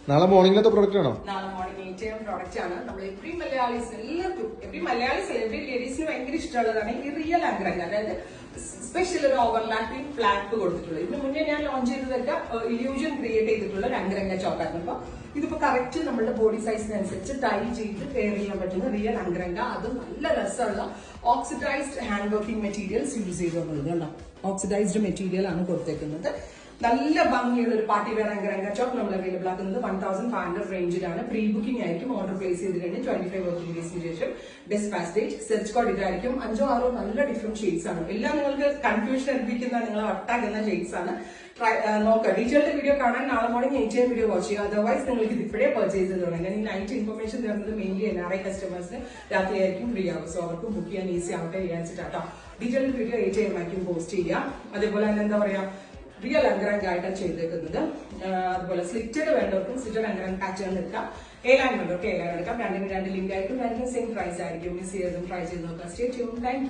നാളെ മോർണിംഗിലത്തെ പ്രൊഡക്റ്റ് ആണോ? നാളെ മോർണിംഗ് 8 AM പ്രോഡക്റ്റ് ആണ്. നമ്മൾ എവറി മലയാളീസ് എല്ലാവർക്കും എവറി ലേഡീസിന് ഭയങ്കര ഇഷ്ടമുള്ളതാണ് ഈ റിയൽ ആംഗ്രങ്. അതായത് സ്പെഷ്യൽ ഒരു ഓവർലാപ്പിംഗ് ഫ്ലാപ്പ് കൊടുത്തിട്ടുള്ളത്. ഇതിന് മുന്നേ ഞാൻ ലോഞ്ച് ചെയ്തതൊക്കെ ഇല്യൂഷൻ ക്രിയേറ്റ് ചെയ്തിട്ടുള്ള ഒരു ആംഗ്രങ്ക ചോക്കായിരുന്നു. അപ്പൊ ഇതിപ്പോ കറക്റ്റ് നമ്മുടെ ബോഡി സൈസിനനുസരിച്ച് ടൈ ചെയ്ത് വെയർ ചെയ്യാൻ പറ്റുന്ന റിയൽ ആംഗ്രങ്ക. അത് നല്ല രസമുള്ള oxidised hand working materials use ചെയ്തുള്ളത് കണ്ടോ. ഓക്സിഡൈസ്ഡ് മെറ്റീരിയൽ ആണ് കൊടുത്തേക്കുന്നത്. നല്ല ഭംഗിയുള്ള ഒരു പാർട്ടി വെയർ ആംഗ്രങ്ക ചോക്ക് നമ്മൾ അവൈലബിൾ ആക്കുന്നത് 1500 റേഞ്ചിലാണ്. പ്രീ ബുക്കിംഗ് ആയിരിക്കും. ഓർഡർ പ്ലേസ് ചെയ്ത് കഴിഞ്ഞ് 25 വർക്കിംഗ് ഡേയ്സിന് ശേഷം ഡിസ്പാച്ച് ഡേറ്റ്. സെർച്ച് കോഡ് ഇതായിരിക്കും. 5-6 നല്ല ഡിഫറെന്റ് ഷെയ്ഡ്സ് ആണ്. എല്ലാം നിങ്ങൾക്ക് കൺഫ്യൂഷൻ അടിപ്പിക്കുന്ന നിങ്ങളെ വട്ടാകുന്ന ഷെയ്ഡ്സ് ആണ്. നോക്കുക. ഡീറ്റെയിൽഡ് വീഡിയോ കാണാൻ നാളെ മോർണിംഗ് 8 AM വീഡിയോ വാച്ച് ചെയ്യുക. അതർവൈസ് നിങ്ങൾക്ക് ഇത് ഇപ്പോഴേ പർച്ചേസ് ചെയ്ത് തുടങ്ങാം. ഞാൻ ഈ നൈറ്റ് ഇൻഫർമേഷൻ തരുന്നത് മെയിൻലി NRI കസ്റ്റമേഴ്സിന് രാത്രിയായിരിക്കും ഫ്രീ ആവും. സോ അവർക്ക് ബുക്ക് ചെയ്യാൻ ഈസി ആവട്ടെ വിചാരിച്ചിട്ടാട്ടോ ഡീറ്റെയിൽഡ് വീഡിയോ 8 AM ആയിരിക്കും പോസ്റ്റ് ചെയ്യുക. അതേപോലെ തന്നെ എന്താ പറയാ റിയൽ ആംഗ്രങ് ആയിട്ടാണ് ചെയ്തേക്കുന്നത്. അതുപോലെ സ്ലിറ്റഡ് വേണ്ടവർക്കും സ്ലിറ്റഡ് ആംഗ്രങ് പാറ്റേൺ എടുക്കാം. A-line വേണ്ടവർക്ക് A-line എടുക്കാം. രണ്ടിനും രണ്ട് ലിങ്ക് ആയിരിക്കും. രണ്ടിനും സെയിം പ്രൈസ് ആയിരിക്കും. മിസ് ചെയ്തതും ട്രൈ ചെയ്ത് നോക്കാം. Stay tune. Thank you.